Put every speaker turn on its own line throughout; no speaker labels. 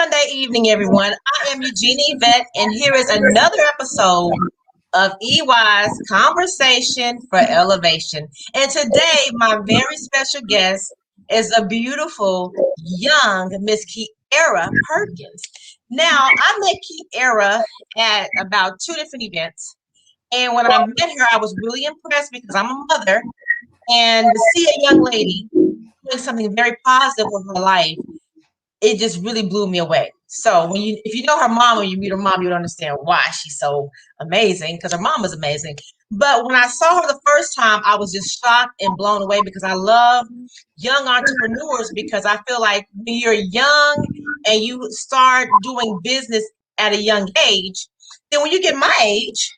Sunday evening, everyone. I am Eugenie Yvette, and here is another episode of EY's Conversation for Elevation. And today, my very special guest is a beautiful, young Miss Kierra Perkins. Now, I met Kierra at about two different events. And when I met her, I was really impressed because I'm a mother. And to see a young lady doing something very positive with her life, it just really blew me away. So if you know her mom, when you meet her mom, you'll understand why she's so amazing, because her mom is amazing. But when I saw her the first time, I was just shocked and blown away because I love young entrepreneurs, because I feel like when you're young and you start doing business at a young age, then when you get my age,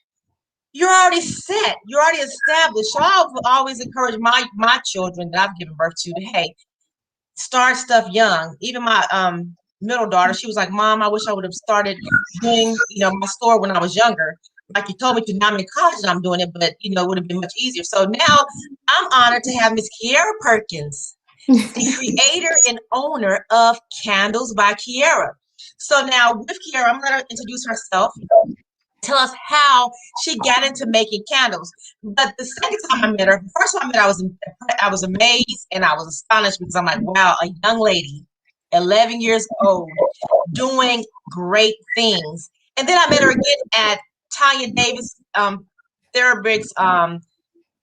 you're already set. You're already established. So I've always encouraged my children that I've given birth to, hey, start stuff young. Even my middle daughter, she was like, Mom, I wish I would have started doing, my store when I was younger. Like you told me to. Now I'm in college and I'm doing it, but it would have been much easier. So now I'm honored to have Miss Kierra Perkins, the creator and owner of Kandles by Kierra. So now with Kierra, I'm gonna introduce herself. Tell us how she got into making candles. But the second time I met her, the first time I met her, I was amazed and I was astonished because I'm like, wow, a young lady, 11 years old, doing great things. And then I met her again at Tanya Davis Therabricks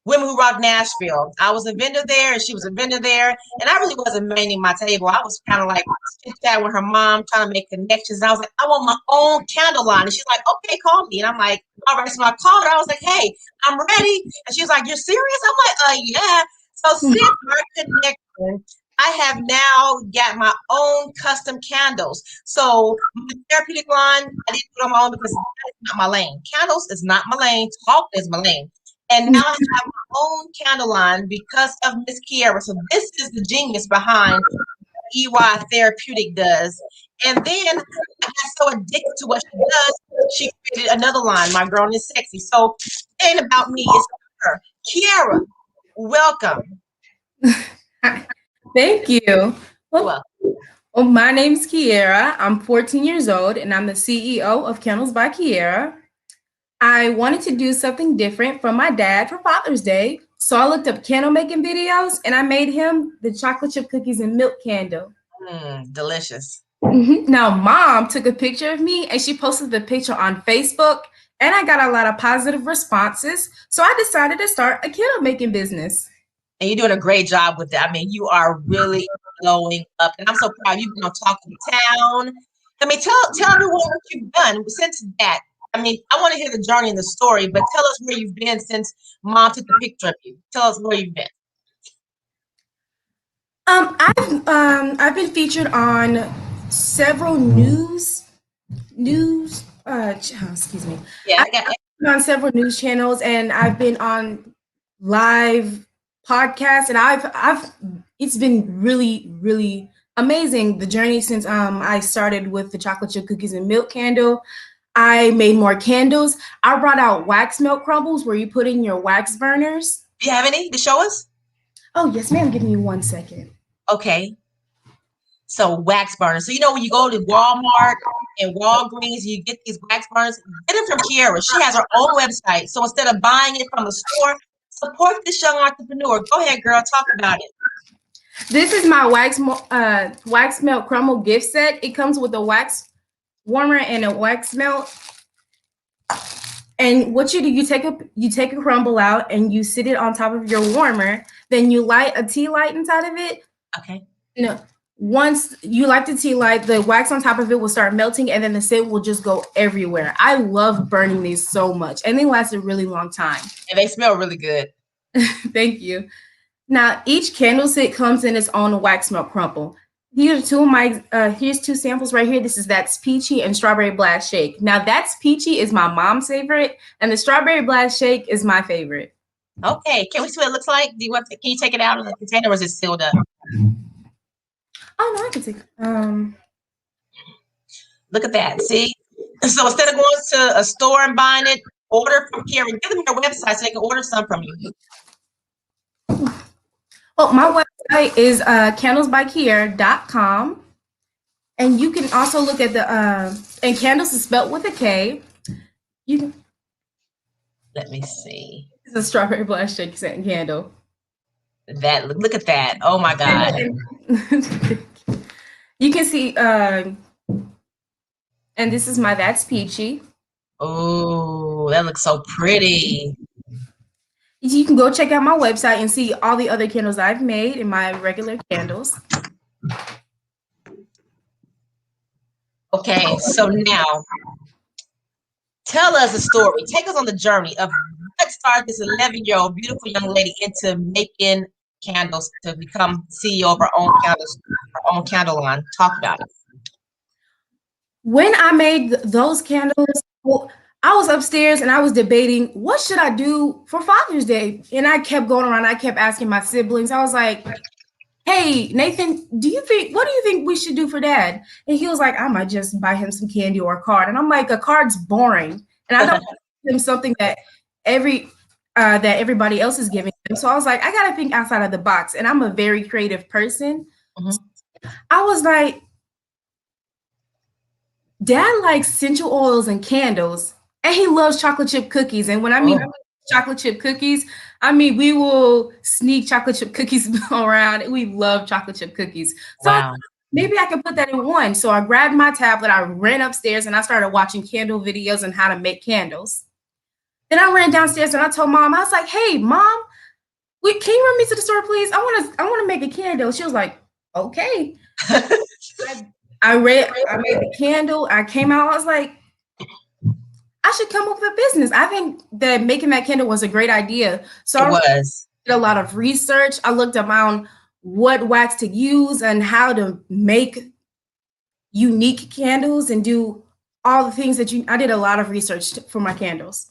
Women Who Rock Nashville. I was a vendor there and she was a vendor there. And I really wasn't manning my table. I was kind of like chit-chat with her mom, trying to make connections. And I was like, I want my own candle line. And she's like, okay, call me. And I'm like, all right. So I called her. I was like, hey, I'm ready. And she was like, you're serious? I'm like, yeah. So since our connection, I have now got my own custom candles. So my therapeutic line, I didn't put on my own because that's not my lane. Candles is not my lane. Talk is my lane. And now I have my own candle line because of Miss Kierra. So this is the genius behind EY Therapeutic does. And then I got so addicted to what she does, she created another line, My Girl Is Sexy. So it ain't about me, it's about her. Kierra, welcome.
Thank you.
Well,
My name's Kierra. I'm 14 years old and I'm the CEO of Kandles by Kierra. I wanted to do something different from my dad for Father's Day. So I looked up candle making videos and I made him the chocolate chip cookies and milk candle.
Delicious.
Now, Mom took a picture of me and she posted the picture on Facebook, and I got a lot of positive responses. So I decided to start a candle making business.
And you're doing a great job with that. I mean, you are really blowing up. And I'm so proud you've been on Talk of the Town. I mean, tell everyone what you've done since that. I mean, I want to hear the journey and the story, but tell us where you've been since Mom took the picture of you. Tell us where you've been.
I've been featured on several excuse me.
Yeah,
I've been on several news channels and I've been on live podcasts, and it's been really, really amazing, the journey since I started with the chocolate chip cookies and milk candle. I made more candles. I brought out wax melt crumbles where you put in your wax burners.
Do you have any to show us?
Oh, yes, ma'am. Give me 1 second.
Okay. So wax burners. So when you go to Walmart and Walgreens, you get these wax burners. Get them from Kierra. She has her own website. So instead of buying it from the store, support this young entrepreneur. Go ahead, girl. Talk about it.
This is my wax melt crumble gift set. It comes with a wax warmer and a wax melt. And what you do, you take a crumble out and you sit it on top of your warmer. Then you light a tea light inside of it.
Okay.
Once you light the tea light, the wax on top of it will start melting, and then the scent will just go everywhere. I love burning these so much, and they last a really long time.
And they smell really good.
Thank you. Now, each candle set comes in its own wax melt crumble. Here's two samples right here. That's peachy and strawberry blast shake. Now, that's peachy is my mom's favorite, and the strawberry blast shake is my favorite.
Okay, can we see what it looks like? Can you take it out of the container, or is it sealed up?
Oh no, I can take.
Look at that. See, so instead of going to a store and buying it, order from Kierra. Give them your website so they can order some from you.
Well, my website is candlesbykierra.com. And you can also look at the and Kandles is spelled with a K. You can,
Let me see.
it's a strawberry blush shake scent candle.
That look at that. Oh my God.
You can see, and this is my That's Peachy.
Oh, that looks so pretty.
You can go check out my website and see all the other candles I've made in my regular candles.
Okay, so now tell us a story. Take us on the journey of what started this 11-year-old beautiful young lady into making candles to become CEO of her own candle line. Talk about it.
When I made those candles, well, I was upstairs and I was debating what should I do for Father's Day, and I kept going around. I kept asking my siblings. I was like, "Hey, Nathan, what do you think we should do for Dad?" And he was like, "I might just buy him some candy or a card." And I'm like, "A card's boring, and I don't give him something that everybody else is giving him." So I was like, "I got to think outside of the box," and I'm a very creative person.
Mm-hmm.
I was like, Dad likes essential oils and candles, and he loves chocolate chip cookies. And when I mean chocolate chip cookies, I mean we will sneak chocolate chip cookies around. We love chocolate chip cookies. So
Wow.
maybe I could put that in one. So I grabbed my tablet, I ran upstairs, and I started watching candle videos on how to make candles. Then I ran downstairs and I told Mom, I was like, "Hey, Mom, can you run me to the store, please? I want to make a candle." She was like, "Okay." I made the candle. I came out. I was like, I should come up with a business. I think that making that candle was a great idea. So
It
I
was.
did a lot of research. I looked around what wax to use and how to make unique candles and do all the things I did a lot of research for my candles.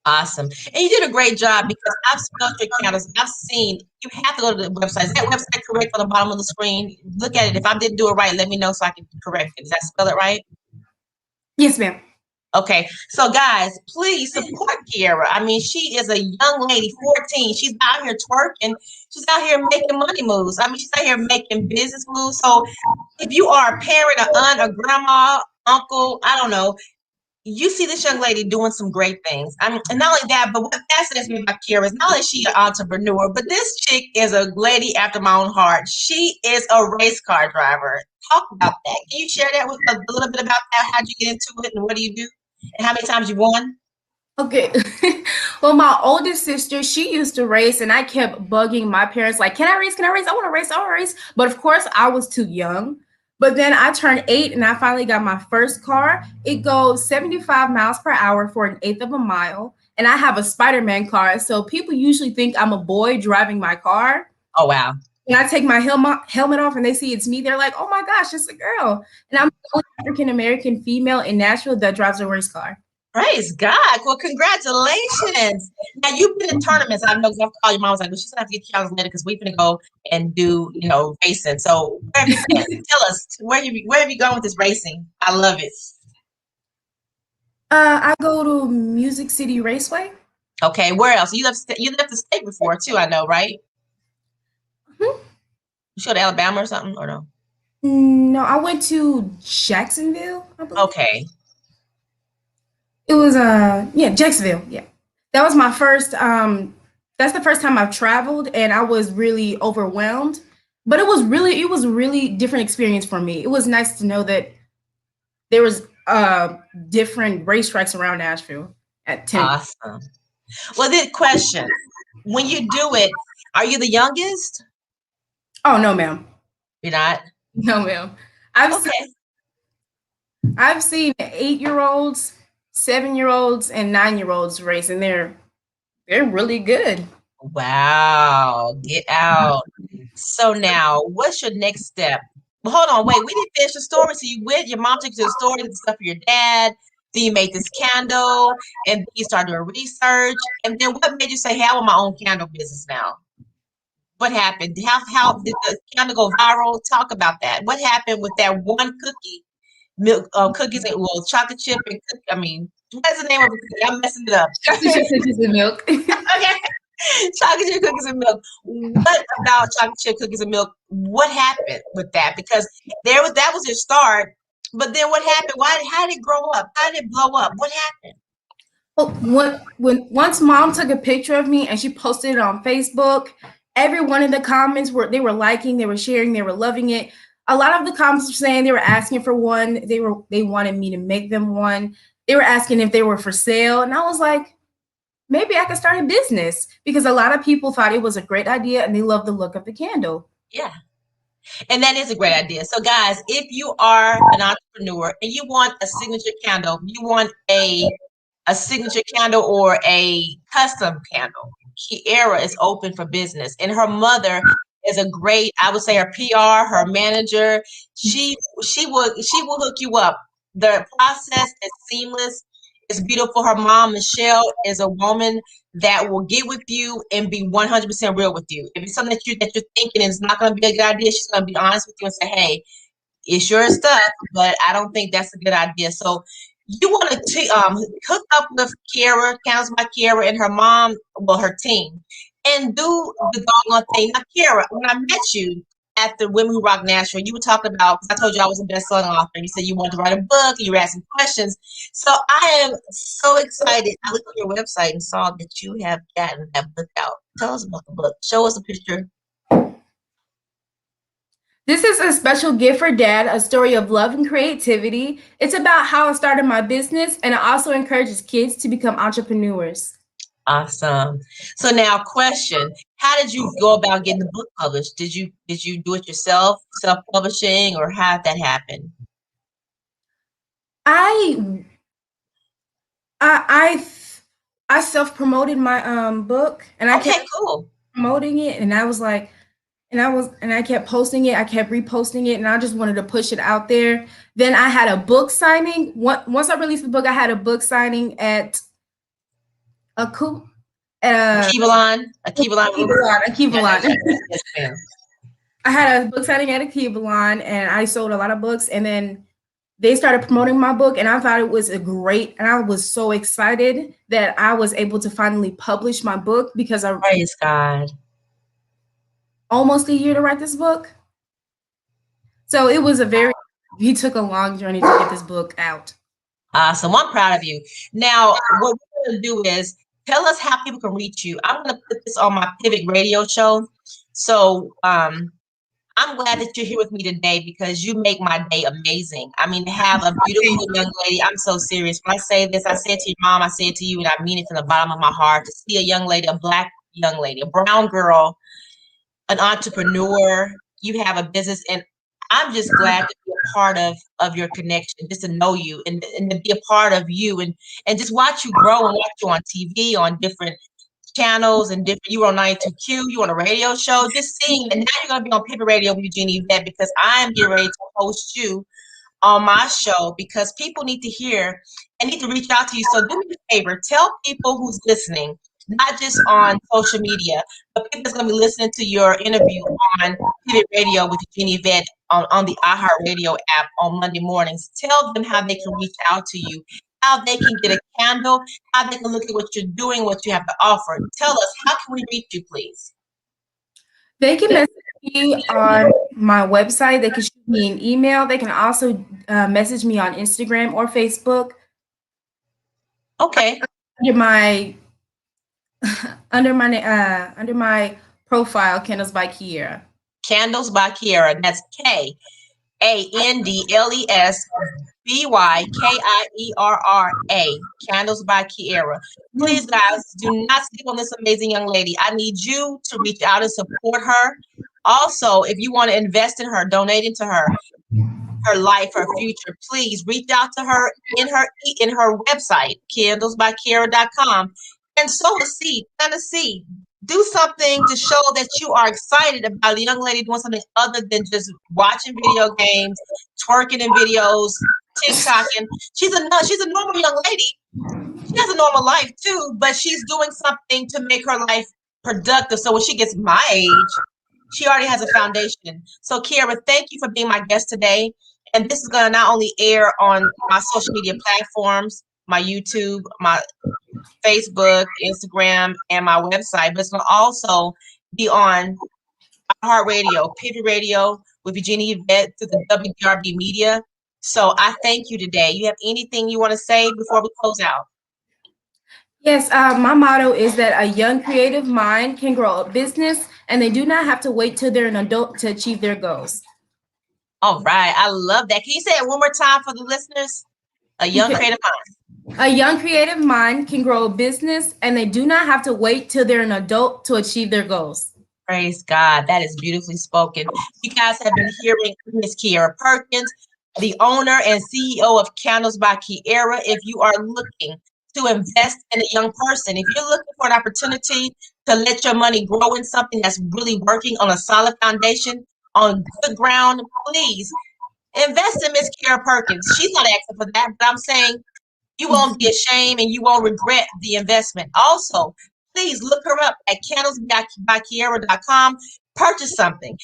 Awesome. And you did a great job because I've smelled your candles. I've seen, you have to go to the website. Is that website correct on the bottom of the screen? Look at it. If I didn't do it right, let me know so I can correct it. Does that spell it right?
Yes, ma'am.
Okay. So guys, please support Kierra. I mean, she is a young lady, 14. She's out here twerking. She's out here making money moves. I mean, she's out here making business moves. So if you are a parent, an aunt, a grandma, uncle, I don't know, you see this young lady doing some great things. I mean, and not only that, but what fascinates me about Kierra is not only is she an entrepreneur, but this chick is a lady after my own heart. She is a race car driver. Talk about that. Can you share that with us a little bit about that? How'd you get into it and what do you do? And how many times you won?
Okay. Well, my oldest sister, she used to race, and I kept bugging my parents, like, "Can I race? Can I race? I want to race. I want to race." But of course, I was too young. But then I turned 8 and I finally got my first car. It goes 75 miles per hour for an eighth of a mile. And I have a Spider-Man car. So people usually think I'm a boy driving my car.
Oh, wow.
When I take my helmet off and they see it's me, they're like, "Oh my gosh, it's a girl." And I'm the only African American female in Nashville that drives a race car.
Praise God. Well, congratulations. Now, you've been in tournaments. I know, 'cause I've called your mom. I was like, well, she's going to have to get you out later because we're going to go and do, racing. So where have you been? Tell us, where have you gone with this racing? I love it.
I go to Music City Raceway.
Okay, where else? You left the state before too, I know, right?
Hmm?
You go to Alabama or something, or no?
No, I went to Jacksonville, I believe.
Okay.
It was Jacksonville. Yeah. That was my first that's the first time I've traveled and I was really overwhelmed. But it was really different experience for me. It was nice to know that there was different racetracks around Nashville at 10.
Awesome. Well, this question, when you do it, are you the youngest?
Oh no, ma'am.
You're not?
No, ma'am. I've seen 8-year-olds, 7-year-olds, and 9-year-olds race, and they're really good.
Wow, get out. So now, what's your next step? Well, hold on, wait, we didn't finish the story. So you went, your mom took you to the store, did the stuff for your dad, then you made this candle, and then you started doing research. And then what made you say, hey, I want my own candle business now? What happened? How did the candle go viral? Talk about that. What happened with that one cookie? Milk cookies and well, chocolate chip and I mean, what's the name of the cookie? I'm messing it up.
Chocolate chip cookies and milk.
Okay. Chocolate chip cookies and milk. What about chocolate chip cookies and milk? What happened with that? Because that was your start, but then what happened? How did it grow up? How did it blow up? What happened?
Oh, when once mom took a picture of me and she posted it on Facebook, everyone in the comments were liking, they were sharing, they were loving it. A lot of the comments were saying they were asking for one. They wanted me to make them one. They were asking if they were for sale, and I was like, maybe I could start a business because a lot of people thought it was a great idea and they loved the look of the candle.
Yeah. And that is a great idea. So, guys, if you are an entrepreneur and you want a signature candle, you want a signature candle or a custom candle, Kierra is open for business. And her mother is a great, I would say, her PR, her manager. She will hook you up. The process is seamless. It's beautiful. Her mom, Michelle, is a woman that will get with you and be 100% real with you. If it's something that you're thinking is not going to be a good idea, she's going to be honest with you and say, "Hey, it's your stuff, but I don't think that's a good idea." So you want to hook up with Kierra, Counts by Kierra, and her mom, well, her team, and do the doggone thing. Now, Kierra, when I met you at the Women Who Rock Nashville, you were talking about, because I told you I was a best-selling author. You said you wanted to write a book, and you were asking questions. So I am so excited. I looked on your website and saw that you have gotten that book out. Tell us about the book. Show us a picture.
This is a special gift for dad, a story of love and creativity. It's about how I started my business and it also encourages kids to become entrepreneurs.
Awesome. So now, question: how did you go about getting the book published? Did you do it yourself, self-publishing, or how did that happen?
I I I self-promoted my book and I
Okay,
kept
cool.
promoting it and I was like and I kept posting it, I kept reposting it and I just wanted to push it out there. Then I had a book signing. Once I released the book, I had a book signing at a cool uh
Akivalon Book.
a
Yeah, that's
Kivalon.
right. Yes, ma'am.
I had a book signing at a Kivalon and I sold a lot of books and then they started promoting my book and I thought it was a great and I was so excited that I was able to finally publish my book because I
Praise God.
almost a year to write this book. So he took a long journey to get this book out.
Awesome. Well, I'm proud of you. Now, what we're going to do is tell us how people can reach you. I'm going to put this on my Pivot Radio show. So, I'm glad that you're here with me today because you make my day amazing. I mean, to have a beautiful young lady, I'm so serious. When I say this, I say it to your mom, I say it to you, and I mean it from the bottom of my heart. To see a young lady, a black young lady, a brown girl, an entrepreneur, you have a business, and I'm just glad to be a part of your connection, just to know you and to be a part of you and just watch you grow and watch you on TV, on different channels and different. You were on 92Q, you were on a radio show, just seeing, and now you're gonna be on Pivot Radio with Eugenie Vet because I am getting ready to host you on my show because people need to hear and need to reach out to you. So do me a favor, tell people who's listening, not just on social media, but people that's gonna be listening to your interview on Pivot Radio with Eugenie Vet on the iHeartRadio app on Monday mornings. Tell them how they can reach out to you, how they can get a candle, how they can look at what you're doing, what you have to offer. Tell us, how can we reach you, please?
They can message me on my website. They can shoot me an email. They can also message me on Instagram or Facebook
Okay.
under my under my profile, Kandles by Kierra.
Kandles by Kierra. That's KANDLESBYKIERRA. Kandles by Kierra. Please, guys, do not sleep on this amazing young lady. I need you to reach out and support her. Also, if you want to invest in her, donate into her life, her future, please reach out to her in her website, kandlesbykierra.com, and sow a seed, plant a seed. Do something to show that you are excited about a young lady doing something other than just watching video games, twerking in videos, TikToking. She's a normal young lady. She has a normal life too, but she's doing something to make her life productive. So when she gets my age, she already has a foundation. So Kierra, thank you for being my guest today. And this is going to not only air on my social media platforms, my YouTube, my Facebook, Instagram, and my website. But it's going to also be on iHeartRadio, Pivot Radio with Eugenie Yvette through the WDRB Media. So I thank you today. You have anything you want to say before we close out?
Yes, my motto is that a young creative mind can grow a business and they do not have to wait till they're an adult to achieve their goals.
All right. I love that. Can you say it one more time for the listeners? A young creative mind.
A young creative mind can grow a business and they do not have to wait till they're an adult to achieve their goals.
Praise God. That is beautifully spoken. You guys have been hearing Miss Kierra Perkins, the owner and CEO of Kandles by Kierra. If you are looking to invest in a young person, if you're looking for an opportunity to let your money grow in something that's really working on a solid foundation, on good ground, please invest in Miss Kierra Perkins. She's not asking for that, but I'm saying you won't be ashamed and you won't regret the investment. Also, please look her up at candlesbykierra.com. Purchase something.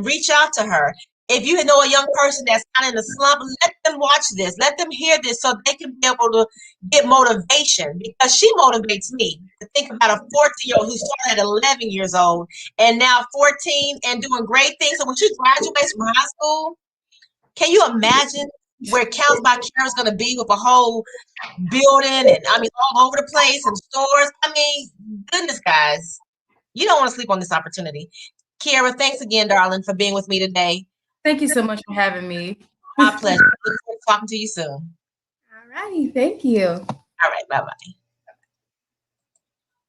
Reach out to her. If you know a young person that's kind of in a slump, let them watch this. Let them hear this so they can be able to get motivation, because she motivates me to think about a 14-year-old who started at 11 years old and now 14 and doing great things. So when she graduates from high school, can you imagine where Counts by Kierra is going to be with a whole building and I mean all over the place and stores? I mean, goodness, guys, you don't want to sleep on this opportunity. Kierra, thanks again, darling, for being with me today.
Thank you so much for having me.
My pleasure. Look forward to talking to you soon.
All righty, thank you.
All right, bye bye.